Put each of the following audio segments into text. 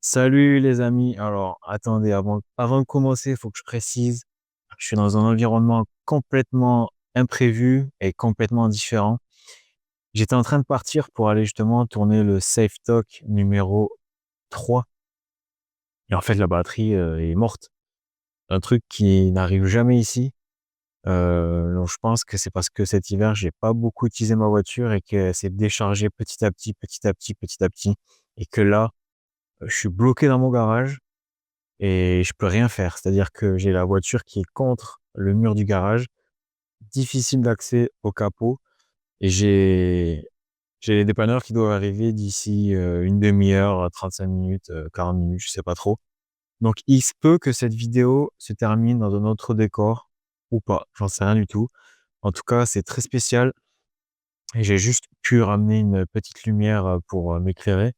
Salut les amis. Alors, attendez, avant de commencer, il faut que je précise, je suis dans un environnement complètement imprévu et complètement différent. J'étais en train de partir pour aller justement tourner le Safe Talk numéro 3. Et en fait, la batterie est morte. Un truc qui n'arrive jamais ici. Donc je pense que c'est parce que cet hiver, j'ai pas beaucoup utilisé ma voiture et que c'est déchargé petit à petit, petit à petit, petit à petit. Et que là, je suis bloqué dans mon garage. Et je peux rien faire. C'est-à-dire que j'ai la voiture qui est contre le mur du garage, difficile d'accès au capot, et j'ai les dépanneurs qui doivent arriver d'ici une demi-heure, 35 minutes, 40 minutes, je sais pas trop. Donc il se peut que cette vidéo se termine dans un autre décor ou pas, j'en sais rien du tout. En tout cas, c'est très spécial et j'ai juste pu ramener une petite lumière pour m'éclairer.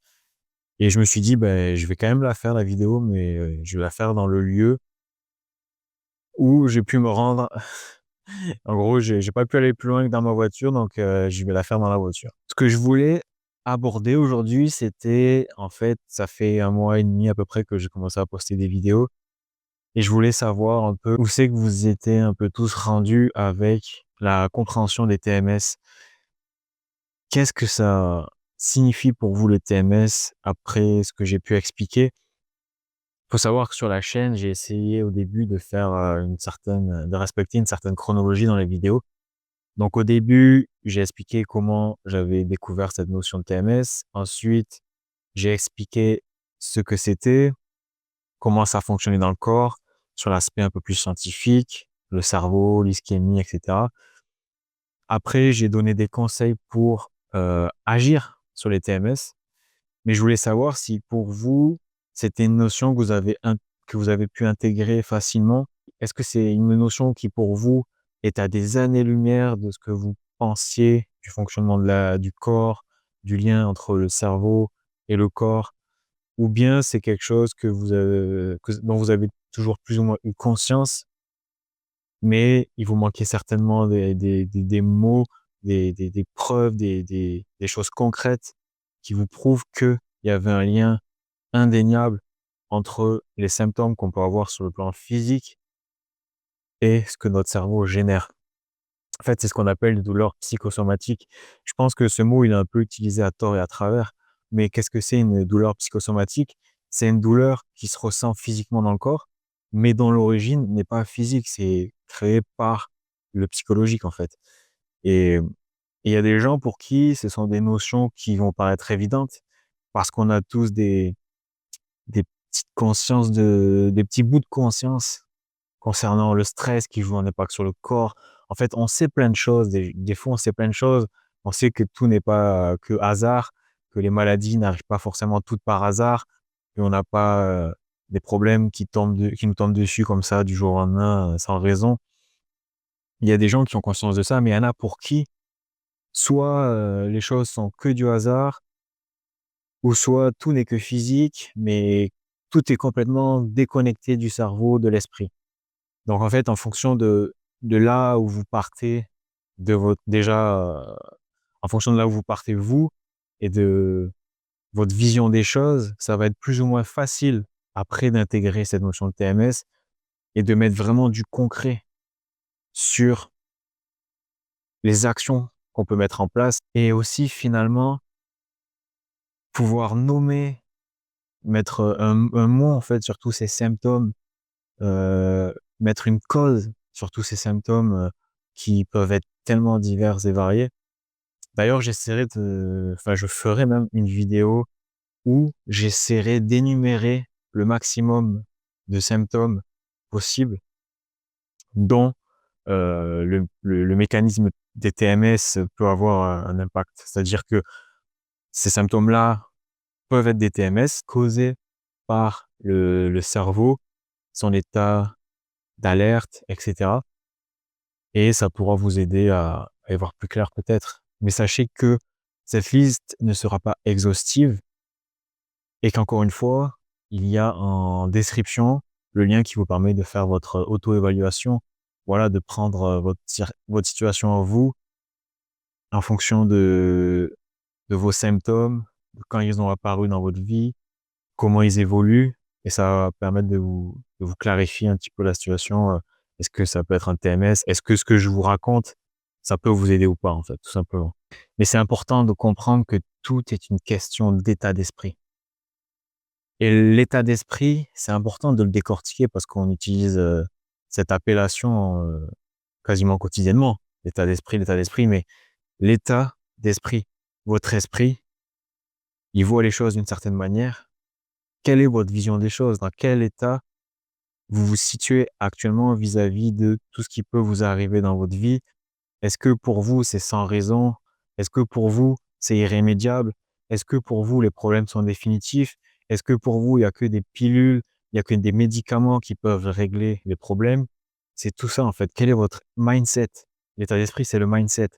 Et je me suis dit, ben, je vais quand même la faire la vidéo, mais je vais la faire dans le lieu où j'ai pu me rendre. En gros, j'ai pas pu aller plus loin que dans ma voiture, donc je vais la faire dans la voiture. Ce que je voulais aborder aujourd'hui, c'était, en fait, ça fait 1 mois et demi à peu près que j'ai commencé à poster des vidéos et je voulais savoir un peu où c'est que vous étiez un peu tous rendus avec la compréhension des TMS. Qu'est-ce que ça signifie pour vous le TMS après ce que j'ai pu expliquer? Faut savoir que sur la chaîne, j'ai essayé au début de faire de respecter une certaine chronologie dans les vidéos. Donc au début, j'ai expliqué comment j'avais découvert cette notion de TMS. Ensuite, j'ai expliqué ce que c'était, comment ça fonctionnait dans le corps, sur l'aspect un peu plus scientifique, le cerveau, l'ischémie, etc. Après, j'ai donné des conseils pour agir sur les TMS. Mais je voulais savoir si pour vous, c'était une notion que vous avez pu intégrer facilement. Est-ce que c'est une notion qui pour vous est à des années-lumière de ce que vous pensiez du fonctionnement du corps, du lien entre le cerveau et le corps, ou bien c'est quelque chose dont vous avez toujours plus ou moins eu conscience, mais il vous manquait certainement des mots, des preuves, des choses concrètes qui vous prouvent qu'il y avait un lien indéniable entre les symptômes qu'on peut avoir sur le plan physique et ce que notre cerveau génère. En fait, c'est ce qu'on appelle une douleur psychosomatique. Je pense que ce mot, il est un peu utilisé à tort et à travers. Mais qu'est-ce que c'est une douleur psychosomatique? C'est une douleur qui se ressent physiquement dans le corps, mais dont l'origine n'est pas physique. C'est créé par le psychologique, en fait. Et il y a des gens pour qui ce sont des notions qui vont paraître évidentes parce qu'on a tous des des petits bouts de conscience concernant le stress qui joue un impact sur le corps. En fait, on sait plein de choses. Des fois, on sait plein de choses. On sait que tout n'est pas que hasard, que les maladies n'arrivent pas forcément toutes par hasard, qu'on n'a pas des problèmes qui nous tombent dessus comme ça du jour au lendemain sans raison. Il y a des gens qui ont conscience de ça, mais il y en a pour qui soit les choses sont que du hasard, ou soit tout n'est que physique, mais tout est complètement déconnecté du cerveau, de l'esprit. Donc en fait, en fonction de là où vous partez, en fonction de là où vous partez vous et de votre vision des choses, ça va être plus ou moins facile après d'intégrer cette notion de TMS et de mettre vraiment du concret sur les actions qu'on peut mettre en place et aussi finalement pouvoir mettre un mot en fait sur tous ces symptômes, mettre une cause sur tous ces symptômes qui peuvent être tellement divers et variés. D'ailleurs, je ferai même une vidéo où j'essaierai d'énumérer le maximum de symptômes possibles dont le mécanisme des TMS peut avoir un impact. C'est-à-dire que ces symptômes-là peuvent être des TMS causés par le cerveau, son état d'alerte, etc. Et ça pourra vous aider à y voir plus clair peut-être. Mais sachez que cette liste ne sera pas exhaustive et qu'encore une fois, il y a en description le lien qui vous permet de faire votre auto-évaluation. Voilà, de prendre votre situation en vous en fonction de vos symptômes, de quand ils ont apparu dans votre vie, comment ils évoluent et ça va permettre de vous clarifier un petit peu la situation. Est-ce que ça peut être un TMS? Est-ce que ce que je vous raconte, ça peut vous aider ou pas, en fait, tout simplement. Mais c'est important de comprendre que tout est une question d'état d'esprit. Et l'état d'esprit, c'est important de le décortiquer parce qu'on utilise cette appellation quasiment quotidiennement. L'état d'esprit, mais l'état d'esprit, votre esprit, il voit les choses d'une certaine manière. Quelle est votre vision des choses? Dans quel état vous vous situez actuellement vis-à-vis de tout ce qui peut vous arriver dans votre vie? Est-ce que pour vous, c'est sans raison? Est-ce que pour vous, c'est irrémédiable? Est-ce que pour vous, les problèmes sont définitifs? Est-ce que pour vous, il y a que des pilules, il y a que des médicaments qui peuvent régler les problèmes? C'est tout ça, en fait. Quel est votre mindset? L'état d'esprit, c'est le mindset.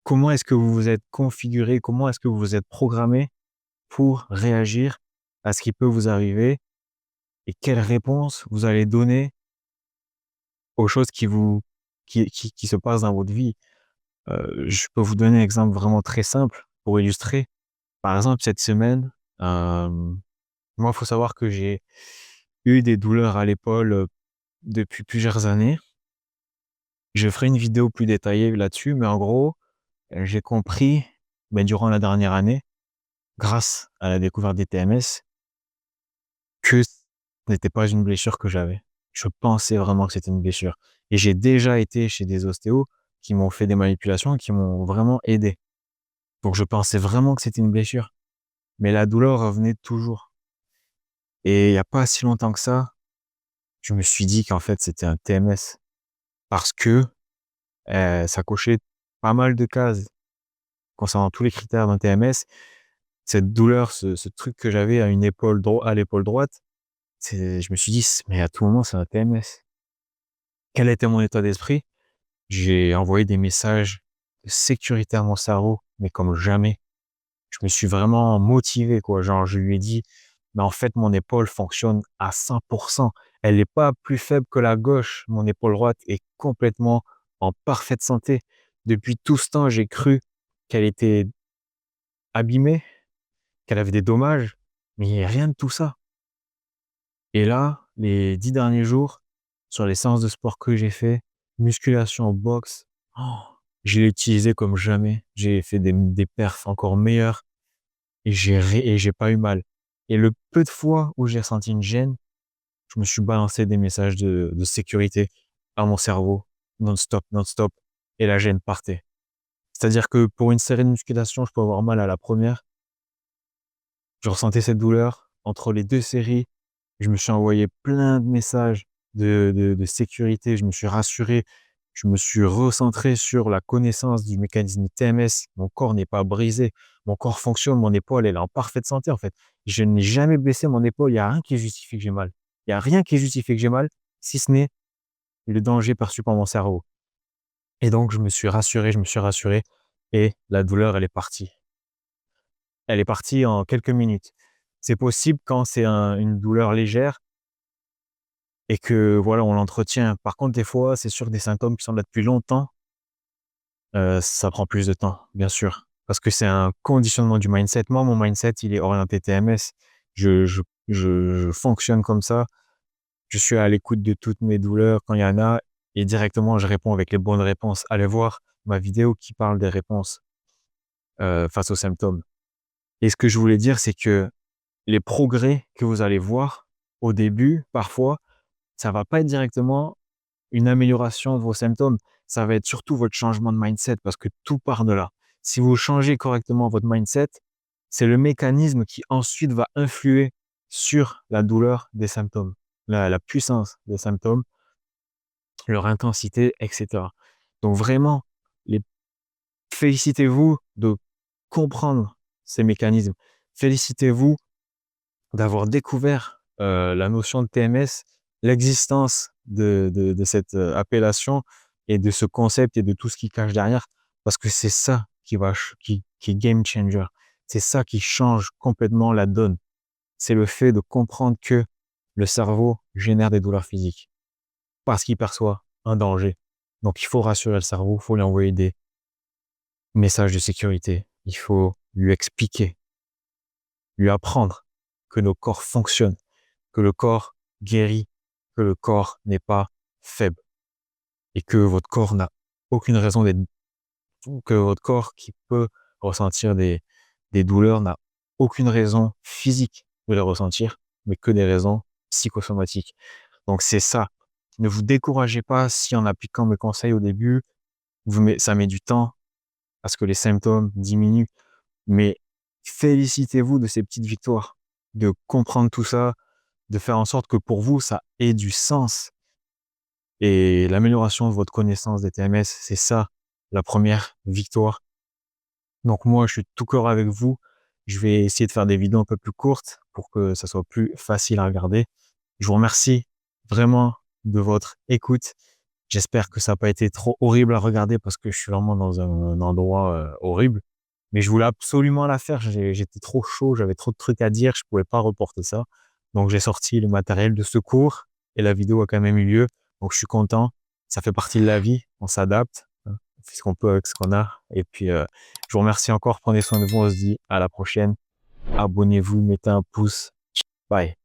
Comment est-ce que vous vous êtes configuré? Comment est-ce que vous vous êtes programmé pour réagir à ce qui peut vous arriver? Et quelle réponse vous allez donner aux choses qui se passent dans votre vie? Je peux vous donner un exemple vraiment très simple pour illustrer. Par exemple, cette semaine, moi, il faut savoir que j'ai eu des douleurs à l'épaule, depuis plusieurs années. Je ferai une vidéo plus détaillée là-dessus, mais en gros, j'ai compris, durant la dernière année, grâce à la découverte des TMS, que ce n'était pas une blessure que j'avais. Je pensais vraiment que c'était une blessure et j'ai déjà été chez des ostéos qui m'ont fait des manipulations et qui m'ont vraiment aidé. Donc je pensais vraiment que c'était une blessure, mais la douleur revenait toujours et il y a pas si longtemps que ça, je me suis dit qu'en fait c'était un TMS parce que, ça cochait pas mal de cases concernant tous les critères d'un TMS. Cette douleur, ce truc que j'avais à l'épaule droite, je me suis dit: «Mais à tout moment, c'est un TMS». Quel était mon état d'esprit? J'ai envoyé des messages de sécurité à mon cerveau, mais comme jamais. Je me suis vraiment motivé, quoi. Genre, je lui ai dit: «Mais en fait, mon épaule fonctionne à 100%. Elle n'est pas plus faible que la gauche. Mon épaule droite est complètement en parfaite santé. Depuis tout ce temps, j'ai cru qu'elle était abîmée, qu'elle avait des dommages, mais rien de tout ça». Et là, les 10 derniers jours, sur les séances de sport que j'ai fait, musculation, boxe, oh, je l'ai utilisé comme jamais. J'ai fait des perfs encore meilleurs et j'ai pas eu mal. Et le peu de fois où j'ai ressenti une gêne, je me suis balancé des messages de sécurité à mon cerveau, non-stop, non-stop, et la gêne partait. C'est-à-dire que pour une série de musculation, je peux avoir mal à la première. Je ressentais cette douleur. Entre les 2 séries, je me suis envoyé plein de messages de sécurité. Je me suis rassuré. Je me suis recentré sur la connaissance du mécanisme TMS. Mon corps n'est pas brisé. Mon corps fonctionne. Mon épaule, elle est en parfaite santé, en fait. Je n'ai jamais blessé mon épaule. Il y a rien qui justifie que j'ai mal. Il y a rien qui justifie que j'ai mal, si ce n'est le danger perçu par mon cerveau. Et donc, je me suis rassuré et la douleur, elle est partie. Elle est partie en quelques minutes. C'est possible quand c'est une douleur légère et que voilà, on l'entretient. Par contre, des fois, c'est sûr que des symptômes qui sont là depuis longtemps, ça prend plus de temps, bien sûr. Parce que c'est un conditionnement du mindset. Moi, mon mindset, il est orienté TMS. Je fonctionne comme ça. Je suis à l'écoute de toutes mes douleurs quand il y en a et directement, je réponds avec les bonnes réponses. Allez voir ma vidéo qui parle des réponses, face aux symptômes. Et ce que je voulais dire, c'est que les progrès que vous allez voir au début, parfois, ça va pas être directement une amélioration de vos symptômes. Ça va être surtout votre changement de mindset parce que tout part de là. Si vous changez correctement votre mindset, c'est le mécanisme qui ensuite va influer sur la douleur des symptômes, la puissance des symptômes, leur intensité, etc. Donc vraiment, les félicitez-vous de comprendre ces mécanismes. Félicitez-vous d'avoir découvert, la notion de TMS, l'existence de cette, appellation et de ce concept et de tout ce qui cache derrière, parce que c'est ça qui va ch qui est game changer. C'est ça qui change complètement la donne. C'est le fait de comprendre que le cerveau génère des douleurs physiques parce qu'il perçoit un danger. Donc il faut rassurer le cerveau, il faut lui envoyer des messages de sécurité. Il faut lui expliquer, lui apprendre que nos corps fonctionnent, que le corps guérit, que le corps n'est pas faible et que votre corps n'a aucune raison d'être, que votre corps qui peut ressentir des douleurs n'a aucune raison physique de les ressentir, mais que des raisons psychosomatiques. Donc c'est ça. Ne vous découragez pas si en appliquant mes conseils au début, ça met du temps à ce que les symptômes diminuent, mais félicitez-vous de ces petites victoires, de comprendre tout ça, de faire en sorte que pour vous, ça ait du sens. Et l'amélioration de votre connaissance des TMS, c'est ça, la première victoire. Donc moi, je suis tout cœur avec vous. Je vais essayer de faire des vidéos un peu plus courtes pour que ça soit plus facile à regarder. Je vous remercie vraiment de votre écoute. J'espère que ça n'a pas été trop horrible à regarder parce que je suis vraiment dans un endroit horrible. Mais je voulais absolument la faire. J'étais trop chaud, j'avais trop de trucs à dire, je pouvais pas reporter ça. Donc j'ai sorti le matériel de secours et la vidéo a quand même eu lieu. Donc je suis content. Ça fait partie de la vie. On s'adapte, hein. On fait ce qu'on peut avec ce qu'on a. Et puis je vous remercie encore. Prenez soin de vous. On se dit à la prochaine. Abonnez-vous, mettez un pouce. Bye.